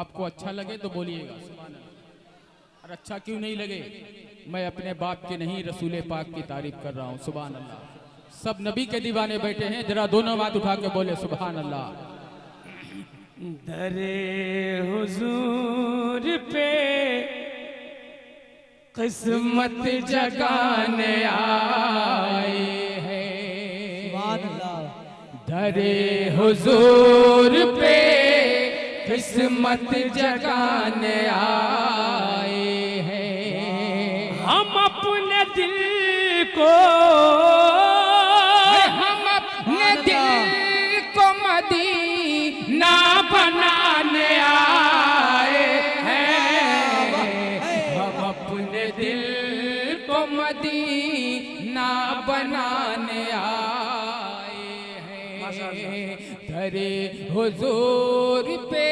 आपको अच्छा लगे तो बोलिएगा सुभान अल्लाह, और अच्छा क्यों नहीं लगे, मैं अपने बाप की नहीं रसूल पाक की तारीफ कर रहा हूँ। सुभान अल्लाह। सब नबी के दीवाने बैठे हैं, जरा दोनों हाथ उठा के बोले सुभान अल्लाह। दरे हुजूर पे किस्मत जगाने आए हैं, दरे हुजूर पे किस्मत जगाने आए हैं। हम अपने दिल को मदीना बनाने आए हैं, हम अपने दिल को मदीना बनाने आए हैं। धरे हुजूर पे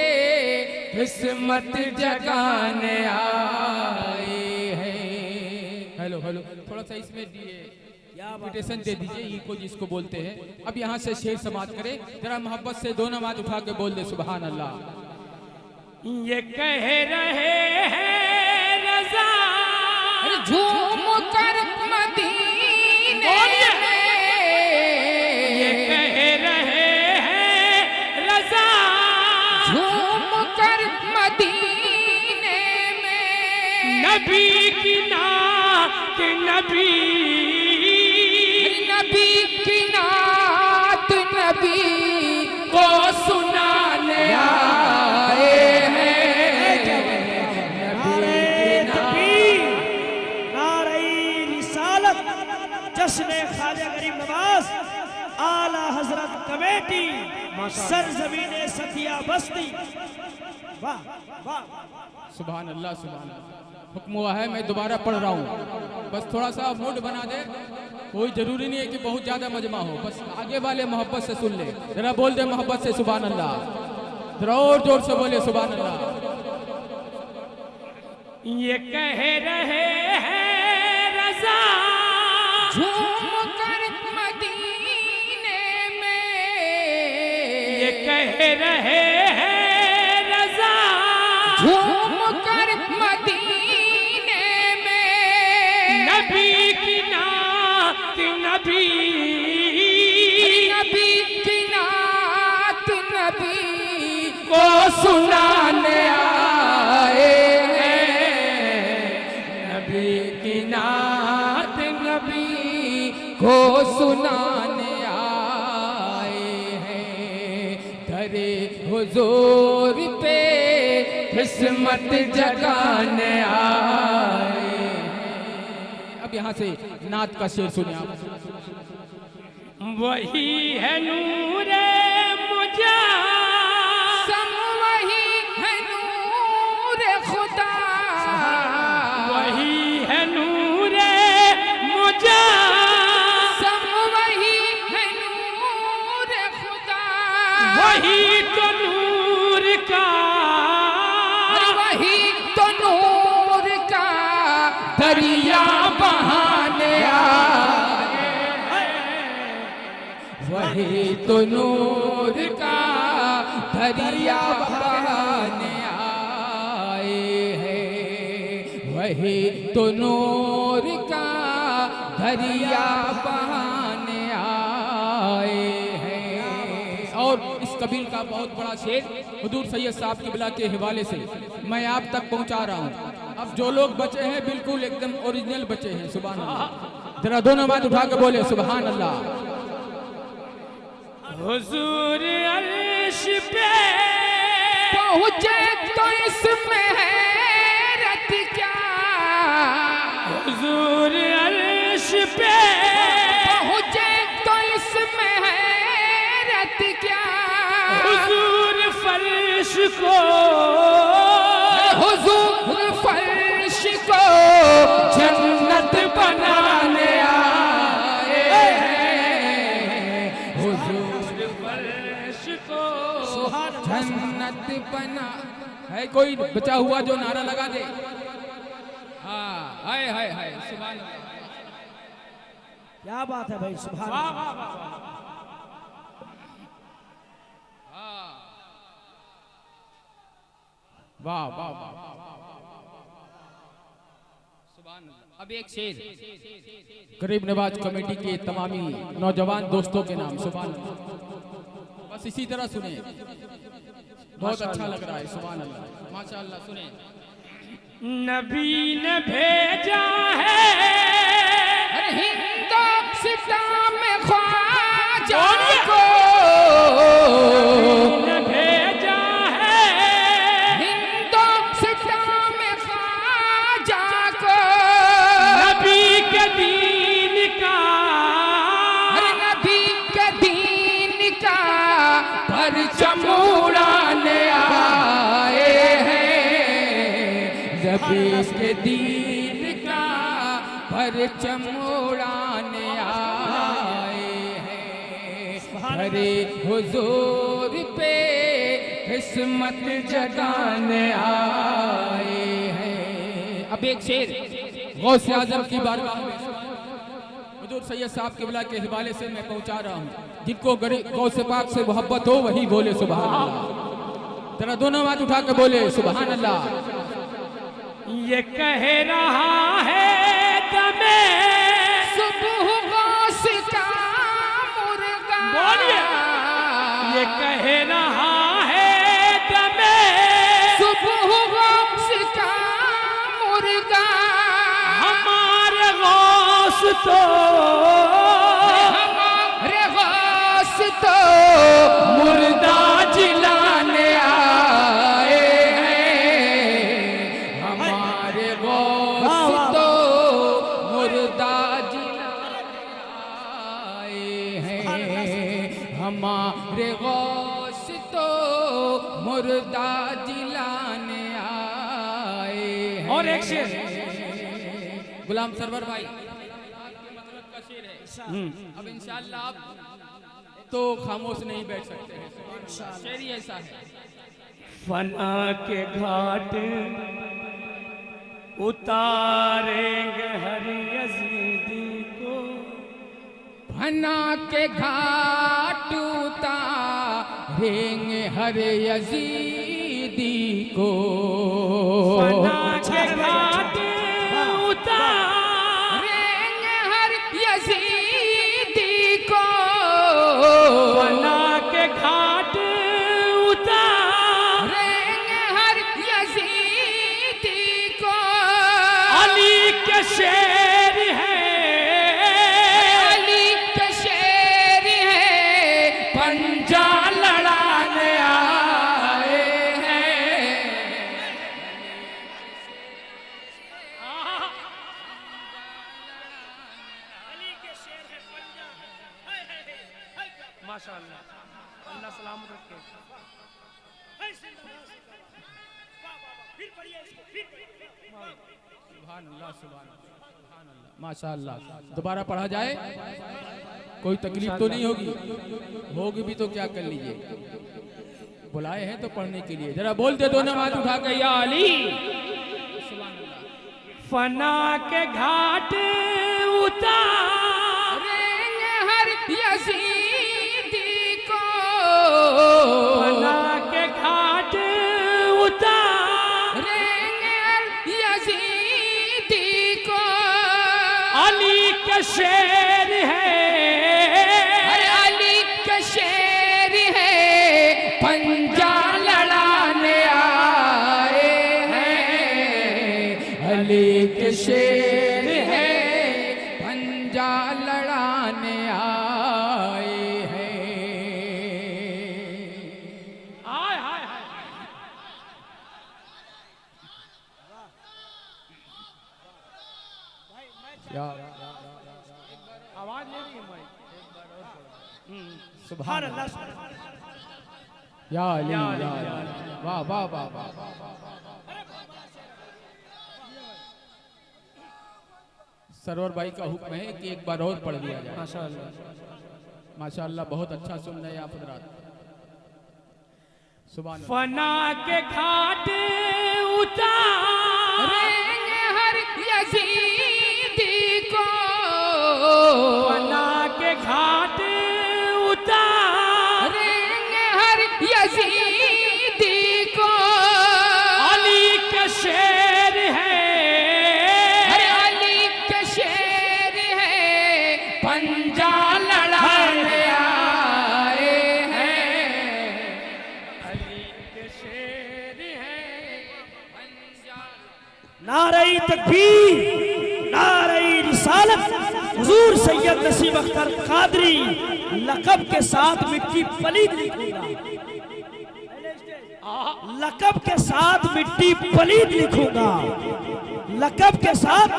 किस्मत जगाने आए हैं। हेलो हेलो, थोड़ा सा इसमें दिए इन्विटेशन दे दीजिए, ई को जिसको बोलते हैं। अब यहाँ से शेर समाप्त करें, जरा मोहब्बत से दोनों हाथ उठा के बोल दे सुभान अल्लाह। ये कह रहे हैं रज़ा झूम कर मदीने में, ये कह रहे हैं रज़ा झूम कर मदीने में, नबी की नात नबी की नात नबी को सुनाने आए हैं। नारे तकबीर, नारे रिसालत, जश्न ख्वाजा गरीब नवाज, आला हजरत कमेटी, सरजमीन सतिया बस्ती। वाह वाह, सुभान अल्लाह सुभान अल्लाह। हुक्म हुआ है, मैं दोबारा पढ़ रहा हूँ, बस थोड़ा सा मूड बना दे। कोई जरूरी नहीं है कि बहुत ज्यादा मजमा हो, बस आगे वाले मोहब्बत से सुन ले। जरा बोल दे मोहब्बत से सुभान अल्लाह, जरा और जोर से बोले सुभान अल्लाह। ये कह रहे हैं रज़ा झूम कर मदीने में, ये कह रहे हैं रज़ा झूम कर मदीने में, नबी की नात नबी की नात नबी को सुनाने आए हैं, नबी की नात नबी को सुनाने आए हैं। धरे हुजूर पे किस्मत जगाने आए हैं। अब यहाँ से नात का शेर सुनिए आप। वही है नूरे मुझा, वही है नूरे खुदा, वही है नूरे मुझा, वही है नूरे खुदा, वही तो नूर का, वही तो नूर का दरिया बहाने आए, वही तो नूर का दरिया बहाने आए हैं, वही तो नूर का दरिया बहाने आए हैं। और इस कबील का बहुत बड़ा शेर हुजूर सैयद साहब क़िबला के हवाले से मैं आप तक पहुंचा रहा हूं। अब जो लोग बचे हैं बिल्कुल एकदम ओरिजिनल बचे हैं। सुभान अल्लाह, जरा दोनों हाथ उठा के बोले सुभान अल्लाह। हुजूर अर्श पे पहुंचे तो इसमें हैरत क्या, हुजूर अर्श पे पहुंचे तो इसमें हैरत क्या, हुजूर फर्श को, हुजूर फर्श को जन्नत बनाने आए हैं, हुजूर फर्श को जन्नत बना। है कोई बचा हुआ जो नारा लगा दे? हाँ, हाय हाय हाय, सुभान अल्लाह। क्या बात है भाई, सुभान अल्लाह। वाह वाह वाह। सुभान अल्लाह। अब एक शेर गरीब नवाज कमेटी के तमामी नौजवान दोस्तों के नाम। सुभान अल्लाह। बस इसी तरह सुने, बहुत अच्छा लग रहा है। सुभान अल्लाह, माशाअल्लाह। सुने। नबी ने भेजा है हिंदुस्तान में ख्वाजा को, ने भेजा है हिंदुस्तान में ख्वाजा को, नबी के दीन का, नबी के दीन का परचम उड़ाने आए हैं, नबी के दीन का परचम उड़ाने आए हैं, हरे हुजूर पे किस्मत जगाने आए हैं। अब एक शेर गौसे आजम की बारगाह में हुजूर सैयद साहब क़िबला के हवाले से मैं पहुंचा रहा हूं। जिनको गौसे पाक से मोहब्बत हो वही बोले सुभान अल्लाह। तेरा दोनों हाथ उठा के बोले सुभान अल्लाह। ये कह रहा है दमे सुबह गौस का मुर्गा, बोलिए। ये कह रहा है दमे सुबह गौस का मुर्गा, हमारे गौस तो, हमारे गौस तो मुर्दा जिलाने आए हैं, हमारे गौस तो मुर्दा जिलाने आए हैं, हमारे गौस तो मुर्दा जिलाने आए हैं। और एक शेर गुलाम सरवर भाई मतलब का शेर है। अब इंशाअल्लाह आप तो खामोश नहीं बैठ सकते हैं। शेर ही ऐसा है। फना के घाट उतारेंगे हर यजीदी को, फना के घाट उतारेंगे हर यजीदी को, फना के घाट उतारेंगे हर यजीदी को, फना के घाट उतारेंगे हर यजीदी को, अली के शेर है, अली के शेर है, पंजा लड़ाने आए हैं, माशाअल्लाह, अल्लाह सलामत रखे। सुभान अल्लाह, सुभान अल्लाह, माशाअल्लाह। दोबारा पढ़ा जाए, कोई तकलीफ तो नहीं होगी? होगी भी तो क्या कर लीजिए, बुलाए हैं तो पढ़ने के लिए। जरा बोलते दोनों हाथ उठा के या अली। फना के घाट उतारेंगे हर यजीदी को, फना के घाट उतारेंगे हर यजीदी को, अली का शेर है, अरे अली का शेर है, पंजा लड़ाने आए हैं, अली के शेर है, पंजा लड़ाने आए हैं। हाय हाय हाय, आवाज ले रही है भाई। सुभान अल्लाह, या अली, या अली, वाह वाह वाह वाह। सरवर भाई का हुक्म है कि एक बार और पढ़ दिया जाए। माशाअल्लाह, माशाअल्लाह, बहुत अच्छा सुन रहे हैं आप हजरात। सुभान फना के घाट उतारेंगे हर यजीदी को, फना के घाट उतारेंगे हर यजीदी को, नसीब अख्तर कादरी लकब के साथ मिट्टी पलीद लिखूंगा, लकब के साथ मिट्टी पलीद लिखूंगा, लकब के साथ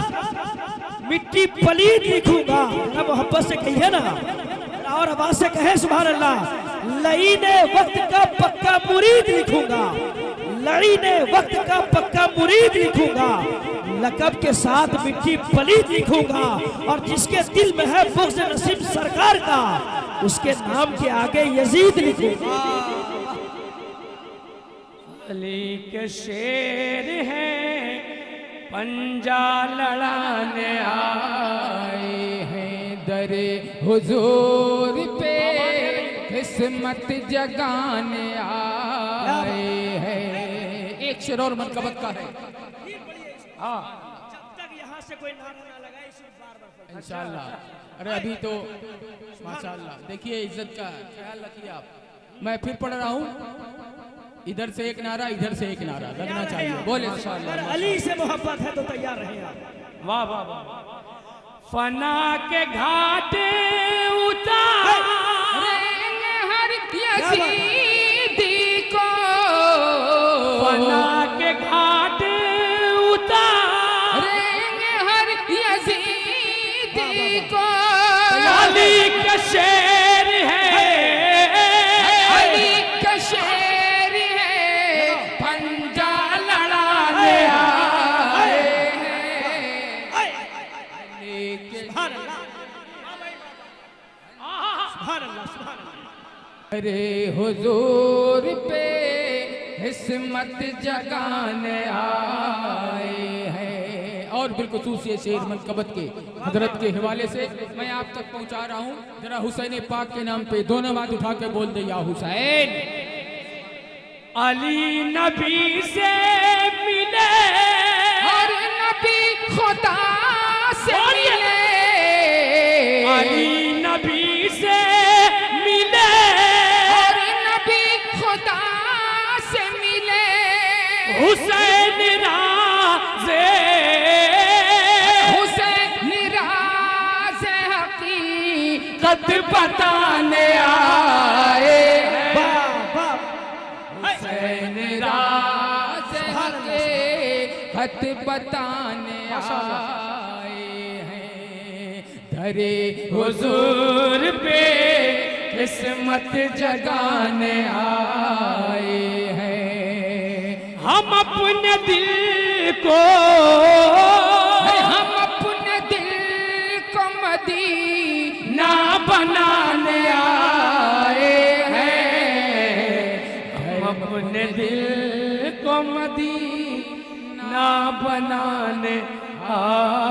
मिट्टी पलीद लिखूंगा। ना मोहब्बत से कहिए ना, और आवाज से कहे सुभान अल्लाह। लईने वक्त का पक्का मुरीद लिखूंगा, लईने वक्त का पक्का मुरीद लिखूंगा, लकब के साथ मिट्टी पलीद लिखूंगा। और जिसके दिल में है बुग़्ज़ नसीब सरकार का, उसके नाम के आगे यजीद लिखूंगा। अली के शेर हैं पंजा लड़ाने आए हैं, दरे हुजूर पे किस्मत जगाने आए हैं। एक शेर और मनकबत का है। हाँ, जब तक यहाँ से कोई नारा ना लगाए बार-बार इंशाअल्लाह। अरे अभी तो माशाअल्लाह, देखिए इज्जत का ख्याल रखिए आप। मैं फिर पढ़ रहा हूँ, इधर से एक नारा, इधर से एक नारा लगना चाहिए। बोले अगर अली से मोहब्बत है तो तैयार रहे आप। वाह वाह वाह। फना के घाटे उतारेंगे हर यजीदी को, फना के घाटे उतारेंगे हर यजीदी को। अली का शेर है, अली का शेर है, पंजा लड़ाने आए हैं। अरे हुजूर पे हिस्मत जगाने आए हैं। और बिलखुसूस ये शेर मनकबत के हजरत के हवाले से मैं आप तक पहुंचा रहा हूं। जरा हुसैन पाक के नाम पे दोनों बात उठा के बोल दे, या हुसैन। अली नबी से मिले और नबी खुदा से मिले, अली नबी से मिले और नबी खुदा से मिले। हुसैन राज़े, हुसैन राज़े हकीकत बताने आए हैं। हुसैन राज़े हकीकत बताने आए हैं। धरे हुजूर पे किस्मत जगाने आए हैं। हम अपने दिल को, हम अपने दिल को मदीना बनाने आए हैं। हम अपने दिल को मदीना बनाने आए